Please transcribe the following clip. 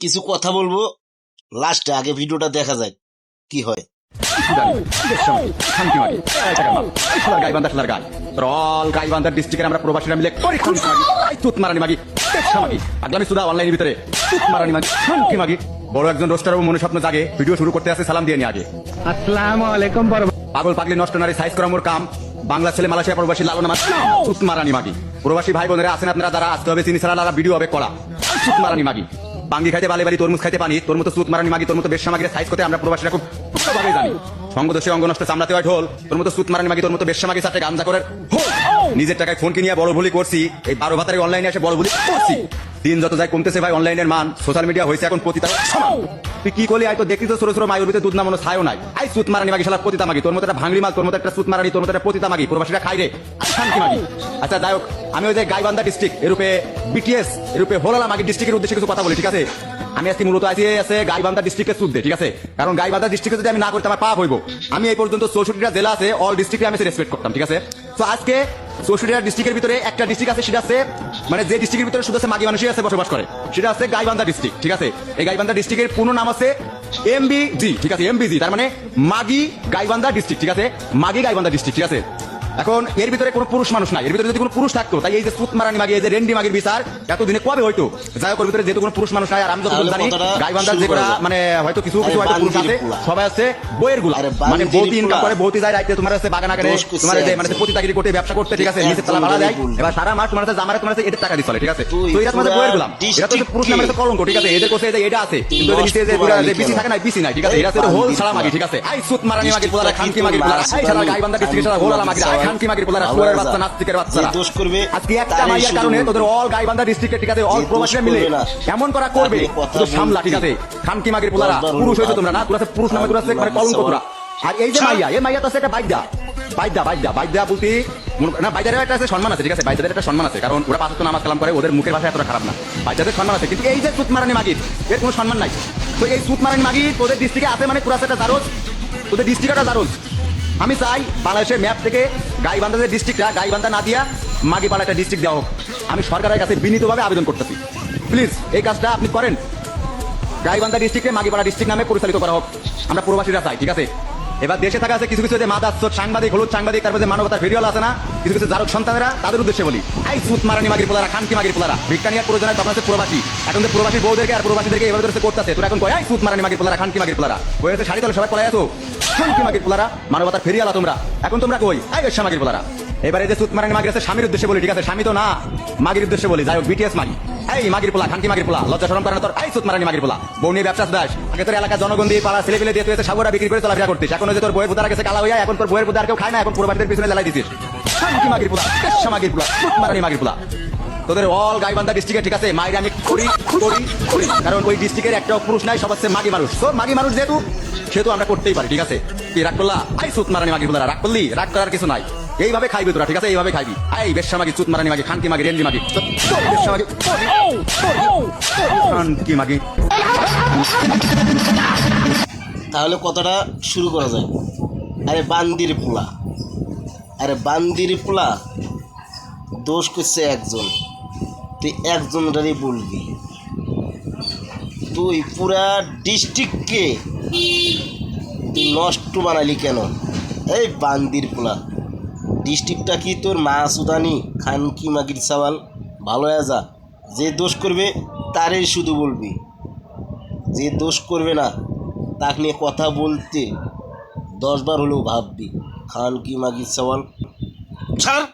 কিছু কথা বলবো, লাস্টে আগে ভিডিওটা দেখা যায় কি হয়। আমরা প্রবাসীরা মিলে অনলাইনের ভিতরে বড় একজন রোস্টার মনে স্বপ্ন জাগে, ভিডিও শুরু করতে আসে সালাম দিয়ে নিয়ে আগে। আসসালামু আলাইকুম। পাগল পাগলি নষ্ট নারী সাইজ করা মোর কাম। বাংলা ছেলে মালয়েশিয়া প্রবাসী লালন আমার সুত মারানি মাগি। প্রবাসী ভাই বোনেরা আছেন আপনারা, যারা আসতে হবে চিনি ছাড়া ভিডিও হবে করা সুত মারানি মাগি। বাঙ্গি খাইতে বালি বালি, তরমুজ খাইতে পানি, তোর মতো সুত মারানি মাগি, তোর মতো বেশ মাগির সাইজ করতে আমরা প্রবাসীরা খুব ভাবে জানি। সঙ্গদোষে অঙ্গ নষ্ট চামড়াতে হয় ঢোল, তোর মতো সুত মারানি মাগি, তোর মতো বেশ মাগি সাথে গাঞ্জা করে নিজের টাকায় ফোন কিনিয়ে বড় ভুলি করছি। এই 12 ভাতারে অনলাইনে এসে বড় ভুলি করছি। দিন যত যায় কমতেছে ভাই অনলাইনের মান, সোশ্যাল মিডিয়া হয়েছে এখন পতিতা সমান। তুই কি করলি আই তো দেখি তো ছোট ছোট মায়ের ভিতরে দুধ নামানো ছায়ও নাই। আই সুত মারানি মাগি শালা পতিতা মাগি, তোর মতো একটা ভাঙড়ি মাল, তোর মতো একটা সুত মারানি, তোর মতো একটা পতিতা মাগি প্রবাসীরা খাই রে শান্তি মাগি। আচ্ছা যাই হোক, আমি ওই যে গাইবান্ধা ডিস্ট্রিক্ট এরূপে বিটিএস এরূপে হোলালা মাগি ডিস্ট্রিক্টের উদ্দেশ্যে কিছু কথা বলি, ঠিক আছে? আমি আজকে মূলত আছে গাইবান্ধা ডিস্ট্রিক্টের সুদ দে, ঠিক আছে? কারণ গাইবান্ধা ডিস্ট্রিক্টে যদি আমি না করতে আমার পাপ হইব। আমি এই পর্যন্ত 64টা জেলা আছে, অল ডিস্ট্রিক্টে আমি রেসপেক্ট করতাম, ঠিক আছে? তো আজকে 64টা ডিস্ট্রিক্টের ভিতরে একটা ডিস্ট্রিক্ট আছে, সেটা আছে মানে যে ডিস্ট্রিক্টের ভিতরে শুধু আছে মাগি মানুষই আছে বসবাস করে, সেটা আছে গাইবান্ধা ডিস্ট্রিক্ট, ঠিক আছে? এই গাইবান্ধা ডিস্ট্রিক্টের পূর্ণ নাম আছে এমবিজি, ঠিক আছে? এমবিজি তার মানে মাগি গাইবান্ধা ডিস্ট্রিক্ট, ঠিক আছে? মাগি গাইবান্ধা ডিস্ট্রিক্ট, ঠিক আছে? এখন এর ভিতরে কোনো পুরুষ মানুষ নাই, এর ভিতরে যদি কোনো পুরুষ থাকতো তাই এই যে সুত মারানি মাগি, এই যে রেন্ডি মাগির বিচার এতদিনে কবে হইতো? যাই হোক, ওর ভিতরে যেহেতু কোনো পুরুষ মানুষ নাই, আর আমি যতটুকু জানি গাইবান্ধার যেগুলা মানে হয়তো কিছু কিছু হয়তো পুরুষ আছে, সবাই আছে বইয়ের গুলা, মানে বৌতি ইনকাম করে, বৌতি যায় রাইতে তোমার আছে বাগান আকারে, তোমার যে মানে পতিতাগিরি করতে ব্যবসা করতে, ঠিক আছে? নিচে তালা ভাড়া দেয়, এবার সারা মাস তোমার কাছে জামারে তোমার কাছে এটা টাকা দিয়ে চলে, ঠিক আছে? তো এটা তোমাদের বইয়ের গুলাম, এটা তো পুরুষ নামের কলঙ্ক, ঠিক আছে? এদের কোসে এটা আছে, কিন্তু এদের নিচে যে বিসি থাকে না, বিসি নাই, ঠিক আছে? এটা হচ্ছে হোল ছাড়া মাগি, ঠিক আছে? আই সুত মারানি মাগি পোলারা, খানকি মাগি পোলারা, আই সারা গাইবান্ধা ডিস্ট্রিক্ট সারা হোলালা মাগি, আই খানকি মাগি পোলারা, সুরের বাচ্চা নাস্তিকের বাচ্চারা দোষ করবে আজকে একটা মাইয়ার কারণে তোদের অল গাইবান্ধা ডিস্ট্রিক্টে, ঠিক আছে? অল প্রবাসীরা মিলে এমন করা করবে, তোদের সামলা, ঠিক আছে? খানকি মাগির পোলারা পুরুষ হইছো তোমরা না, তোরা পুরুষ নামে তোরা মানে কলঙ্ক তোরা। আর এই যে মাইয়া, এই মাইয়া তো আছে একটা বাইদা বাইদা বাইদা বাইদা বলতে না, বাইদারের একটা আছে সম্মান আছে, ঠিক আছে? বাইদাদের একটা সম্মান আছে, কারণ ওরা 5 ওয়াক্ত নামাজ কালাম করে, ওদের মুখের ভাষা এতটা খারাপ না, বাইদাদের সম্মান আছে। কিন্তু এই যে সুত মারানি মাগির এর কোনো সম্মান নাই। তো এই সুত মারানি মাগি তোদের ডিস্ট্রিক্টে আছে মানে পুরা একটা জারজ, তোদের ডিস্ট্রিক্ট একটা জারজ। আমি চাই বাংলাদেশের ম্যাপ থেকে গাইবান্ধা যে ডিস্ট্রিক্টটা, গাইবান্ধা না দিয়া মাগিপাড়া একটা ডিস্ট্রিক্ট দেওয়া হোক। আমি সরকারের কাছে বিনীতভাবে আবেদন করতেছি, প্লিজ এই কাজটা আপনি করেন। গাইবান্ধা ডিস্ট্রিক্টে মাগিপাড়া ডিস্ট্রিক্ট নামে পরিচালিত করা হোক, আমরা প্রবাসীরা চাই, ঠিক আছে? এবার দেশে থাকা আছে কিছু কিছু যে মাদাস সাংবাদিক, হলুদ সাংবাদিক, তারপরে যে মানবতার ভিডিও আছে না, কিছু কিছু জারক সন্তানেরা, তাদের উদ্দেশ্যে বলি, আই সুত মারানি মাগির পোলারা, খানকি মাগির পোলারা, ভিক্ষা নিয়ে প্রয়োজন হয় তখন হচ্ছে প্রবাসী। এখন যে প্রবাসী বউদেরকে আর প্রবাসীদেরকে এভাবে ধরে করতেছে, তোরা এখন কয় আই সুত মারানি মাগির পোলারা, খানকি মাগির পোলারা, ওই হচ্ছে শাড়ি তলে সবাই পলাই আছো, খানকি মাগির পোলারা, মানবতার ফেরিয়ালা তোমরা। এখন তোমরা কই আই বেশ্যা মাগির পোলারা। এবারে যে সুত মারানি মাগির আছে স্বামীর উদ্দেশ্যে বলি, ঠিক আছে? স্বামী তো না, মাগির উদ্দেশ্যে বলি। যাই হোক, বিটিএস মাগি, এই মাগির পোলা, খানকি মাগির পোলা, লজ্জা শরম করে না তোর? আই সুত মারানি মাগির পোলা, বউ নিয়ে ব্যবসা দাস। আগে তোর এলাকার জনগণ দিয়ে পাড়া ছেলে পেলে দিয়ে তুই সাগরা বিক্রি করে চলাফেরা করতিস, এখন যে তোর বইয়ের বুদার গেছে কালা হইয়া, এখন তোর বইয়ের বুদার কেউ খায় না, এখন প্রবাসীদের পিছনে জ্বালাই দিছিস। খানকি মাগির পোলা, বেশ্যা মাগির পোলা, সুত মারানি মাগির পোলা, তোদের অল গাইবান্ধা ডিস্ট্রিক্টে, ঠিক আছে? মায়ের আমি করি কারণ ওই ডিস্ট্রিক্টের একটাও পুরুষ নাই, সব হচ্ছে মাগি মানুষ। তো মাগি মানুষ যেহেতু সেহেতু আমরা করতেই পারি, ঠিক আছে? তুই রাগ করলা, আই সুত মারানি মাগির পোলা, রাগ করলি, রাগ করার কিছু নাই, এইভাবে খাইবি তোরা, ঠিক আছে? এইভাবে খাইবি। আই বেশ্যা মাগি, চুত মারানি মাগি, খানকি মাগি, রেন্ডি মাগি, বেশ্যা মাগি, খানকি মাগি। তাহলে কথাটা শুরু করা যায়। আরে বান্দির পোলা, আরে বান্দির পোলা, দোষ করছে একজন, তুই একজনটারই বলবি? তুই পুরা ডিস্ট্রিক্টকে তুই নষ্ট বানালি কেন? এই বান্দির পোলা, ডিস্ট্রিক্টটা কি তোর মা সুদানি? খানকি মাগির সওয়াল, ভালো হয়ে যা। যে দোষ করবে তারই শুধু বলবি, যে দোষ করবে না তাকে নিয়ে কথা বলতে 10 বার হলেও ভাববি। খানকি মাগির সওয়াল ছাড়।